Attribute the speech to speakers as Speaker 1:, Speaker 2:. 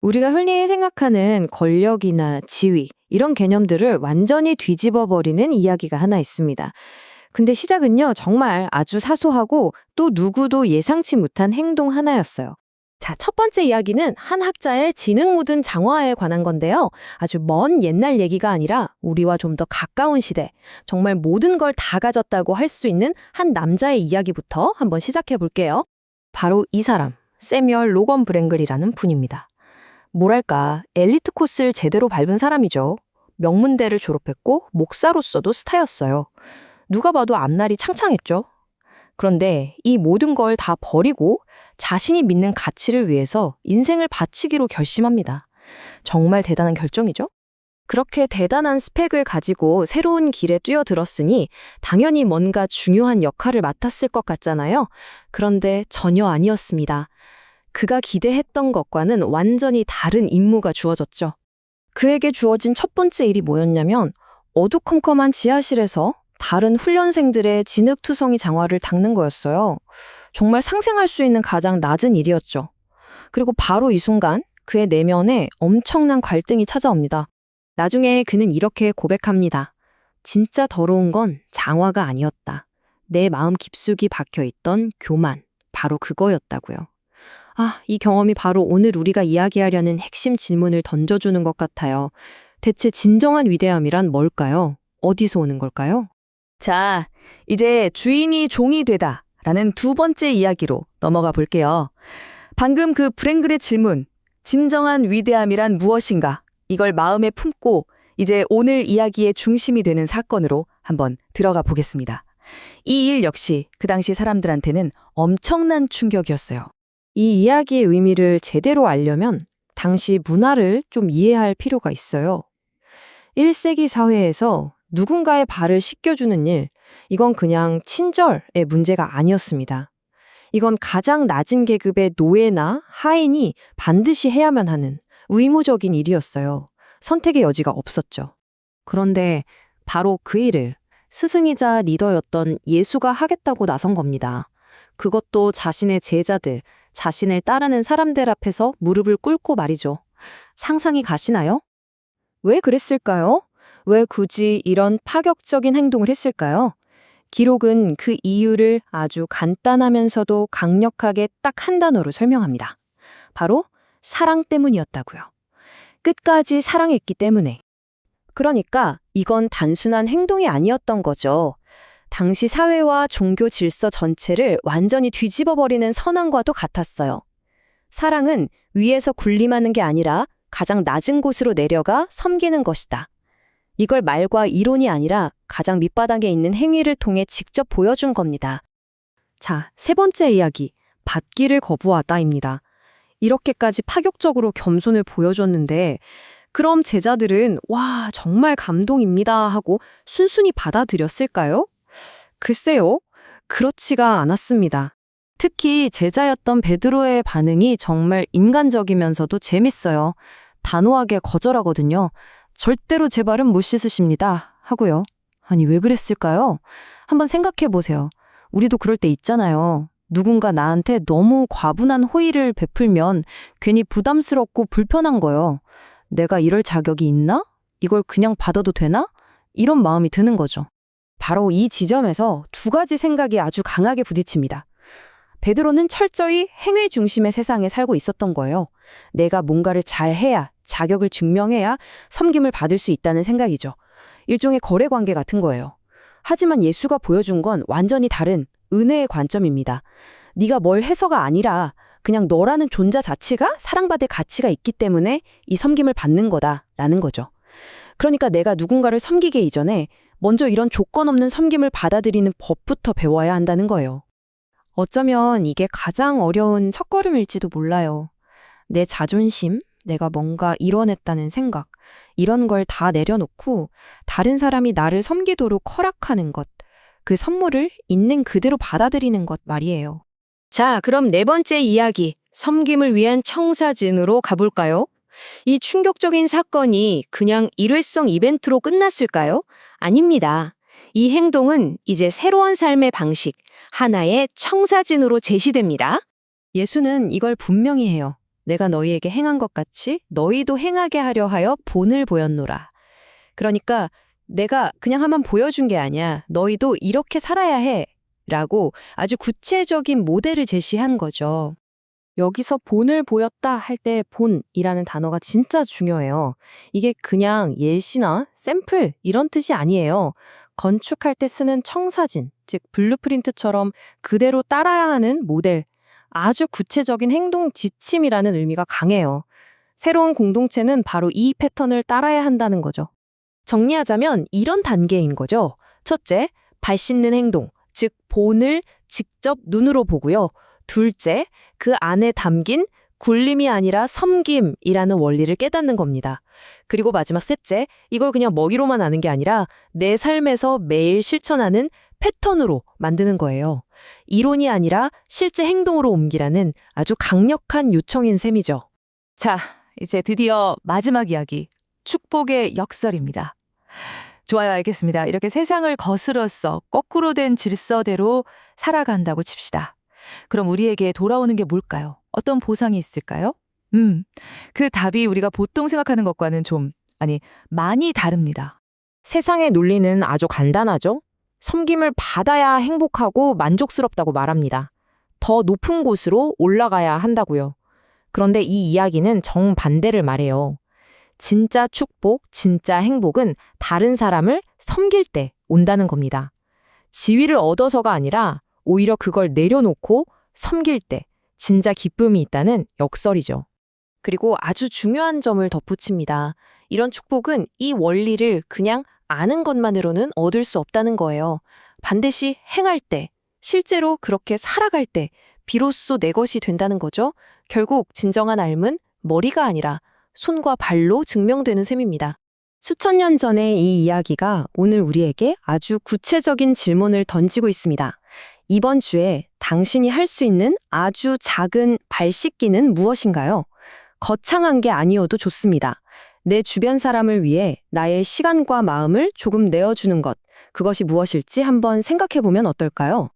Speaker 1: 우리가 흔히 생각하는 권력이나 지위, 이런 개념들을 완전히 뒤집어 버리는 이야기가 하나 있습니다. 근데 시작은요, 정말 아주 사소하고 또 누구도 예상치 못한 행동 하나였어요.
Speaker 2: 자, 첫 번째 이야기는 한 학자의 지능 묻은 장화에 관한 건데요. 아주 먼 옛날 얘기가 아니라 우리와 좀 더 가까운 시대, 정말 모든 걸 다 가졌다고 할 수 있는 한 남자의 이야기부터 한번 시작해 볼게요. 바로 이 사람, 세뮤얼 로건 브랭글이라는 분입니다. 뭐랄까, 엘리트 코스를 제대로 밟은 사람이죠. 명문대를 졸업했고 목사로서도 스타였어요. 누가 봐도 앞날이 창창했죠. 그런데 이 모든 걸 다 버리고 자신이 믿는 가치를 위해서 인생을 바치기로 결심합니다. 정말 대단한 결정이죠? 그렇게 대단한 스펙을 가지고 새로운 길에 뛰어들었으니 당연히 뭔가 중요한 역할을 맡았을 것 같잖아요. 그런데 전혀 아니었습니다. 그가 기대했던 것과는 완전히 다른 임무가 주어졌죠. 그에게 주어진 첫 번째 일이 뭐였냐면 어두컴컴한 지하실에서 다른 훈련생들의 진흙투성이 장화를 닦는 거였어요. 정말 상생할 수 있는 가장 낮은 일이었죠. 그리고 바로 이 순간 그의 내면에 엄청난 갈등이 찾아옵니다. 나중에 그는 이렇게 고백합니다. 진짜 더러운 건 장화가 아니었다. 내 마음 깊숙이 박혀있던 교만, 바로 그거였다고요. 이 경험이 바로 오늘 우리가 이야기하려는 핵심 질문을 던져주는 것 같아요. 대체 진정한 위대함이란 뭘까요? 어디서 오는 걸까요? 자, 이제 주인이 종이 되다 라는 두 번째 이야기로 넘어가 볼게요. 방금 그 브랭글의 질문, 진정한 위대함이란 무엇인가? 이걸 마음에 품고 이제 오늘 이야기의 중심이 되는 사건으로 한번 들어가 보겠습니다. 이 일 역시 그 당시 사람들한테는 엄청난 충격이었어요. 이 이야기의 의미를 제대로 알려면 당시 문화를 좀 이해할 필요가 있어요. 1세기 사회에서 누군가의 발을 씻겨주는 일, 이건 그냥 친절의 문제가 아니었습니다. 이건 가장 낮은 계급의 노예나 하인이 반드시 해야만 하는 의무적인 일이었어요. 선택의 여지가 없었죠. 그런데 바로 그 일을 스승이자 리더였던 예수가 하겠다고 나선 겁니다. 그것도 자신의 제자들, 자신을 따르는 사람들 앞에서 무릎을 꿇고 말이죠. 상상이 가시나요? 왜 그랬을까요? 왜 굳이 이런 파격적인 행동을 했을까요? 기록은 그 이유를 아주 간단하면서도 강력하게 딱 한 단어로 설명합니다. 바로 사랑 때문이었다고요. 끝까지 사랑했기 때문에. 그러니까 이건 단순한 행동이 아니었던 거죠. 당시 사회와 종교 질서 전체를 완전히 뒤집어버리는 선언과도 같았어요. 사랑은 위에서 군림하는 게 아니라 가장 낮은 곳으로 내려가 섬기는 것이다. 이걸 말과 이론이 아니라 가장 밑바닥에 있는 행위를 통해 직접 보여준 겁니다. 자, 세 번째 이야기, 받기를 거부하다입니다. 이렇게까지 파격적으로 겸손을 보여줬는데 그럼 제자들은 와, 정말 감동입니다 하고 순순히 받아들였을까요? 글쎄요, 그렇지가 않았습니다. 특히 제자였던 베드로의 반응이 정말 인간적이면서도 재밌어요. 단호하게 거절하거든요. 절대로 제 발은 못 씻으십니다 하고요. 아니, 왜 그랬을까요? 한번 생각해 보세요. 우리도 그럴 때 있잖아요. 누군가 나한테 너무 과분한 호의를 베풀면 괜히 부담스럽고 불편한 거요. 내가 이럴 자격이 있나? 이걸 그냥 받아도 되나? 이런 마음이 드는 거죠. 바로 이 지점에서 두 가지 생각이 아주 강하게 부딪힙니다. 베드로는 철저히 행위 중심의 세상에 살고 있었던 거예요. 내가 뭔가를 잘해야, 자격을 증명해야 섬김을 받을 수 있다는 생각이죠. 일종의 거래 관계 같은 거예요. 하지만 예수가 보여준 건 완전히 다른 은혜의 관점입니다. 네가 뭘 해서가 아니라 그냥 너라는 존재 자체가 사랑받을 가치가 있기 때문에 이 섬김을 받는 거다라는 거죠. 그러니까 내가 누군가를 섬기기 이전에 먼저 이런 조건 없는 섬김을 받아들이는 법부터 배워야 한다는 거예요. 어쩌면 이게 가장 어려운 첫걸음일지도 몰라요. 내 자존심, 내가 뭔가 이뤄냈다는 생각, 이런 걸 다 내려놓고 다른 사람이 나를 섬기도록 허락하는 것, 그 선물을 있는 그대로 받아들이는 것 말이에요. 자, 그럼 네 번째 이야기, 섬김을 위한 청사진으로 가볼까요? 이 충격적인 사건이 그냥 일회성 이벤트로 끝났을까요? 아닙니다. 이 행동은 이제 새로운 삶의 방식, 하나의 청사진으로 제시됩니다. 예수는 이걸 분명히 해요.
Speaker 1: 내가 너희에게 행한 것 같이 너희도 행하게 하려 하여 본을 보였노라. 그러니까 내가 그냥 한번 보여준 게 아니야. 너희도 이렇게 살아야 해. 라고 아주 구체적인 모델을 제시한 거죠.
Speaker 2: 여기서 본을 보였다 할 때 본이라는 단어가 진짜 중요해요. 이게 그냥 예시나 샘플 이런 뜻이 아니에요. 건축할 때 쓰는 청사진, 즉 블루프린트처럼 그대로 따라야 하는 모델, 아주 구체적인 행동 지침이라는 의미가 강해요. 새로운 공동체는 바로 이 패턴을 따라야 한다는 거죠. 정리하자면 이런 단계인 거죠. 첫째, 발 씻는 행동, 즉 본을 직접 눈으로 보고요. 둘째, 그 안에 담긴 굴림이 아니라 섬김이라는 원리를 깨닫는 겁니다. 그리고 마지막 셋째, 이걸 그냥 먹이로만 아는 게 아니라 내 삶에서 매일 실천하는 패턴으로 만드는 거예요. 이론이 아니라 실제 행동으로 옮기라는 아주 강력한 요청인 셈이죠.
Speaker 3: 자, 이제 드디어 마지막 이야기, 축복의 역설입니다. 좋아요, 알겠습니다. 이렇게 세상을 거스러서 거꾸로 된 질서대로 살아간다고 칩시다. 그럼 우리에게 돌아오는 게 뭘까요? 어떤 보상이 있을까요? 그 답이 우리가 보통 생각하는 것과는 많이 다릅니다.
Speaker 2: 세상의 논리는 아주 간단하죠. 섬김을 받아야 행복하고 만족스럽다고 말합니다. 더 높은 곳으로 올라가야 한다고요. 그런데 이 이야기는 정반대를 말해요. 진짜 축복, 진짜 행복은 다른 사람을 섬길 때 온다는 겁니다. 지위를 얻어서가 아니라 오히려 그걸 내려놓고 섬길 때 진짜 기쁨이 있다는 역설이죠. 그리고 아주 중요한 점을 덧붙입니다. 이런 축복은 이 원리를 그냥 아는 것만으로는 얻을 수 없다는 거예요. 반드시 행할 때, 실제로 그렇게 살아갈 때 비로소 내 것이 된다는 거죠. 결국 진정한 삶은 머리가 아니라 손과 발로 증명되는 셈입니다. 수천 년 전의 이 이야기가 오늘 우리에게 아주 구체적인 질문을 던지고 있습니다. 이번 주에 당신이 할 수 있는 아주 작은 발 씻기는 무엇인가요? 거창한 게 아니어도 좋습니다. 내 주변 사람을 위해 나의 시간과 마음을 조금 내어주는 것, 그것이 무엇일지 한번 생각해 보면 어떨까요?